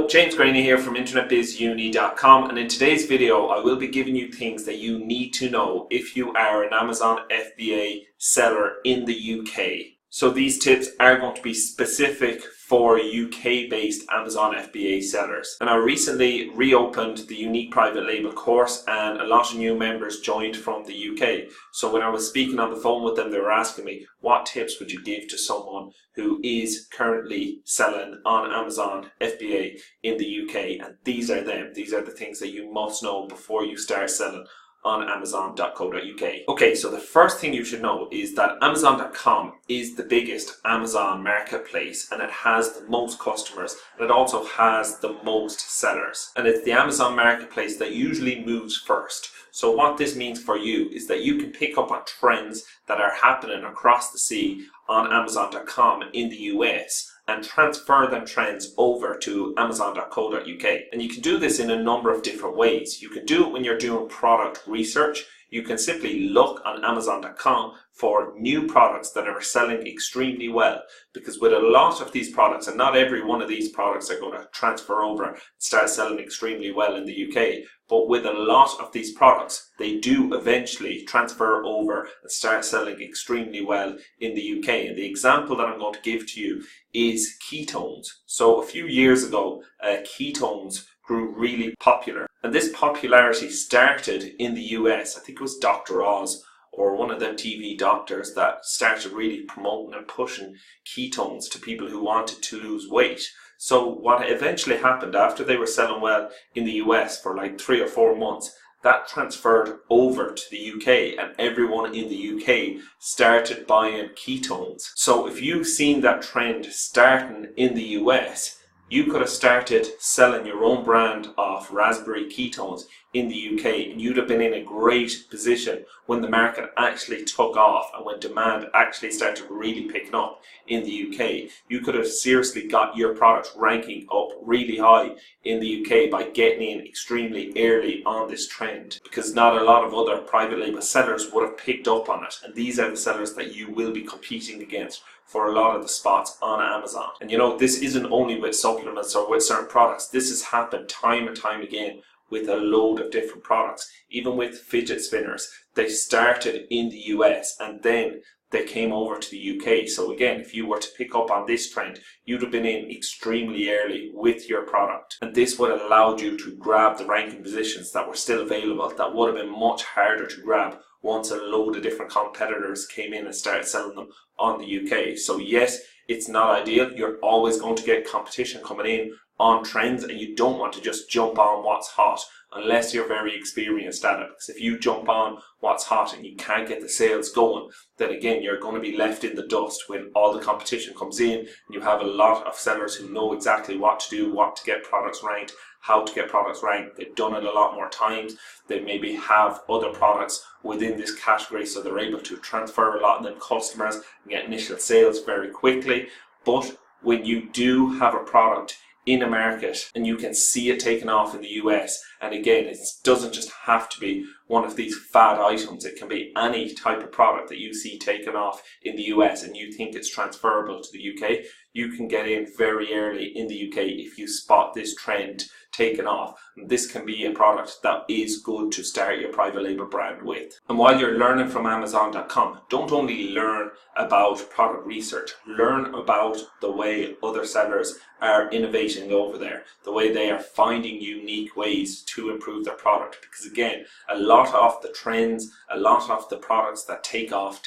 Hello, James Graney here from internetbizuni.com, and in today's video I will be giving you things that you need to know if you are an Amazon FBA seller in the UK. So these tips are going to be specific for UK based Amazon FBA sellers. And I recently reopened the unique private label course and a lot of new members joined from the UK. So when I was speaking on the phone with them, they were asking me, what tips would you give to someone who is currently selling on Amazon FBA in the UK? And these are them. These are the things that you must know before you start selling on Amazon.co.uk. Okay, so the first thing you should know is that Amazon.com is the biggest Amazon marketplace, and it has the most customers, and it also has the most sellers. And it's the Amazon marketplace that usually moves first. So what this means for you is that you can pick up on trends that are happening across the sea on Amazon.com in the US and transfer them trends over to Amazon.co.uk. And you can do this in a number of different ways. You can do it when you're doing product research. You can simply look on Amazon.com for new products that are selling extremely well, because with a lot of these products, and not every one of these products are going to transfer over and start selling extremely well in the UK, but with a lot of these products, they do eventually transfer over and start selling extremely well in the UK. And the example that I'm going to give to you is ketones. So a few years ago, ketones grew really popular. And this popularity started in the US. I think it was Dr. Oz or one of them TV doctors that started really promoting and pushing ketones to people who wanted to lose weight. So what eventually happened after they were selling well in the US for like 3 or 4 months, that transferred over to the UK, and everyone in the UK started buying ketones. So if you've seen that trend starting in the US, you could have started selling your own brand of raspberry ketones in the UK, and you'd have been in a great position when the market actually took off and when demand actually started really picking up in the UK. You could have seriously got your product ranking up really high in the UK by getting in extremely early on this trend, because not a lot of other private label sellers would have picked up on it. And these are the sellers that you will be competing against for a lot of the spots on Amazon. And you know, this isn't only with supplements or with certain products. This has happened time and time again with a load of different products. Even with fidget spinners, they started in the US and then they came over to the UK. So again, if you were to pick up on this trend, you'd have been in extremely early with your product. And this would have allowed you to grab the ranking positions that were still available, that would have been much harder to grab once a load of different competitors came in and started selling them on the UK. So yes, it's not ideal. You're always going to get competition coming in on trends, and you don't want to just jump on what's hot unless you're very experienced at it. Because if you jump on what's hot and you can't get the sales going, then again, you're going to be left in the dust when all the competition comes in, and you have a lot of sellers who know exactly what to do, what to get products ranked, how to get products ranked. They've done it a lot more times. They maybe have other products within this category, so they're able to transfer a lot of them customers and get initial sales very quickly. But when you do have a product in a market and you can see it taken off in the US, and again, it doesn't just have to be one of these fad items, it can be any type of product that you see taken off in the US and you think it's transferable to the UK, you can get in very early in the UK if you spot this trend taken off. And this can be a product that is good to start your private label brand with. And while you're learning from Amazon.com, don't only learn about product research, learn about the way other sellers are innovating over there, the way they are finding unique ways to improve their product. Because again, a lot of the trends, a lot of the products that take off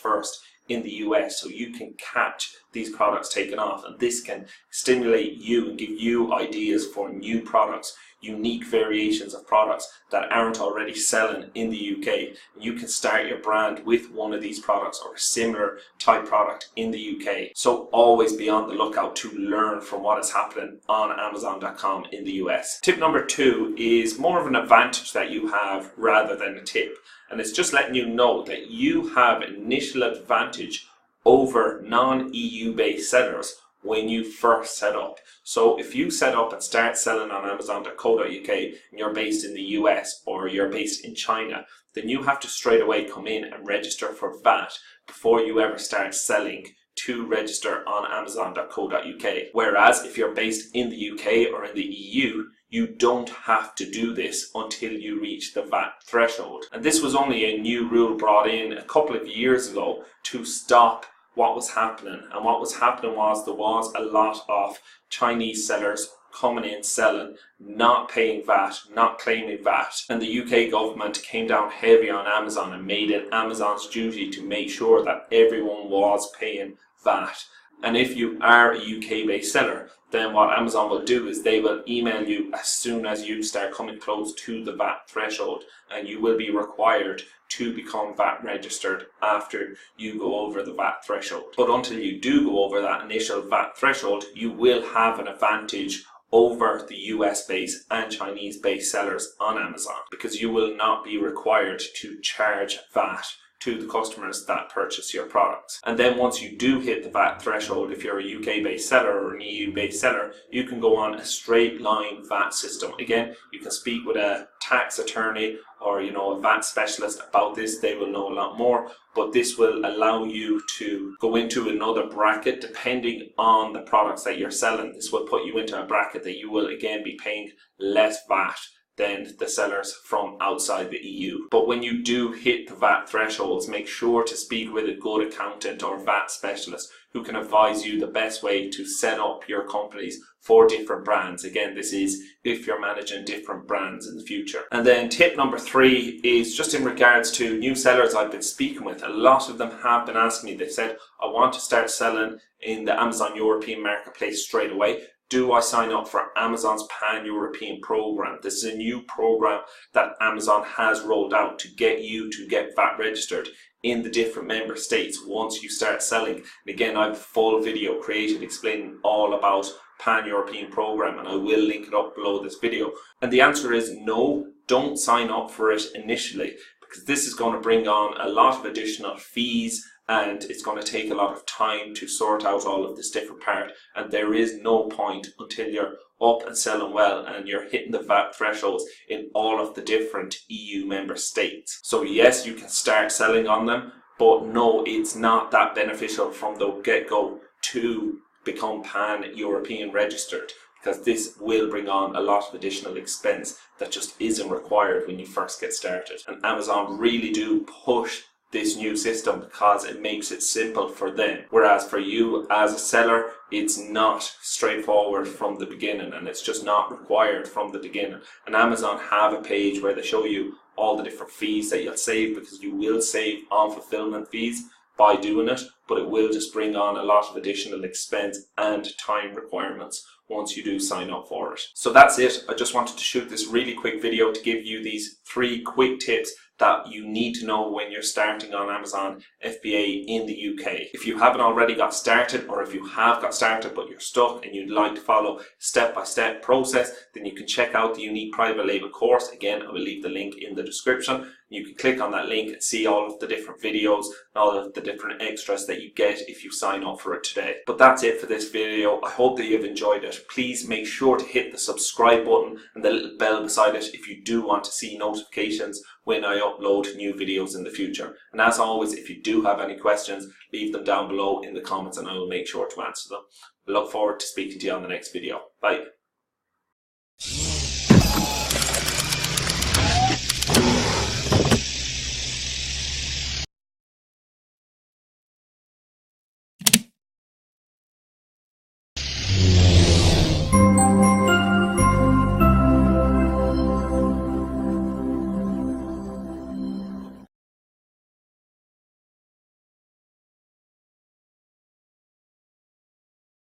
first in the US, so you can catch these products taken off, and this can stimulate you and give you ideas for new products, unique variations of products that aren't already selling in the UK. You can start your brand with one of these products or a similar type product in the UK. So always be on the lookout to learn from what is happening on Amazon.com in the US. Tip number 2 is more of an advantage that you have rather than a tip. And it's just letting you know that you have initial advantage over non-EU based sellers when you first set up. So if you set up and start selling on Amazon.co.uk and you're based in the US or you're based in China, then you have to straight away come in and register for VAT before you ever start selling to register on Amazon.co.uk. Whereas if you're based in the UK or in the EU, you don't have to do this until you reach the VAT threshold. And this was only a new rule brought in a couple of years ago to stop what was happening. And what was happening was there was a lot of Chinese sellers coming in selling, not paying VAT, not claiming VAT, and the UK government came down heavy on Amazon and made it Amazon's duty to make sure that everyone was paying VAT. And if you are a UK based seller, then what Amazon will do is they will email you as soon as you start coming close to the VAT threshold, and you will be required to become VAT registered after you go over the VAT threshold. But until you do go over that initial VAT threshold, you will have an advantage over the US based and Chinese based sellers on Amazon, because you will not be required to charge VAT to the customers that purchase your products. And then once you do hit the VAT threshold, if you're a UK based seller or an EU based seller, you can go on a straight line VAT system. Again, you can speak with a tax attorney or a VAT specialist about this. They will know a lot more, but this will allow you to go into another bracket depending on the products that you're selling. This will put you into a bracket that you will again be paying less VAT than the sellers from outside the EU. But when you do hit the VAT thresholds, make sure to speak with a good accountant or VAT specialist who can advise you the best way to set up your companies for different brands. Again, this is if you're managing different brands in the future. And then tip number 3 is just in regards to new sellers I've been speaking with. A lot of them have been asking me, they said, I want to start selling in the Amazon European marketplace straight away. Do I sign up for Amazon's Pan-European program? This is a new program that Amazon has rolled out to get you to get VAT registered in the different member states once you start selling. And again, I have a full video created explaining all about Pan-European program, and I will link it up below this video. And the answer is no, don't sign up for it initially, because this is going to bring on a lot of additional fees, and it's going to take a lot of time to sort out all of this different part, and there is no point until you're up and selling well and you're hitting the VAT thresholds in all of the different EU member states. So yes, you can start selling on them, but no, it's not that beneficial from the get-go to become Pan-European registered, because this will bring on a lot of additional expense that just isn't required when you first get started. And Amazon really do push this new system because it makes it simple for them, whereas for you as a seller it's not straightforward from the beginning, and it's just not required from the beginning. And Amazon have a page where they show you all the different fees that you'll save, because you will save on fulfillment fees by doing it, but it will just bring on a lot of additional expense and time requirements once you do sign up for it. So that's it. I just wanted to shoot this really quick video to give you these 3 quick tips that you need to know when you're starting on Amazon FBA in the UK. If you haven't already got started, or if you have got started but you're stuck and you'd like to follow step-by-step process, then you can check out the unique private label course. Again, I will leave the link in the description. You can click on that link and see all of the different videos and all of the different extras that you get if you sign up for it today. But that's it for this video. I hope that you've enjoyed it. Please make sure to hit the subscribe button and the little bell beside it if you do want to see notifications when I upload new videos in the future. And as always, if you do have any questions, leave them down below in the comments and I will make sure to answer them. I look forward to speaking to you on the next video. Bye.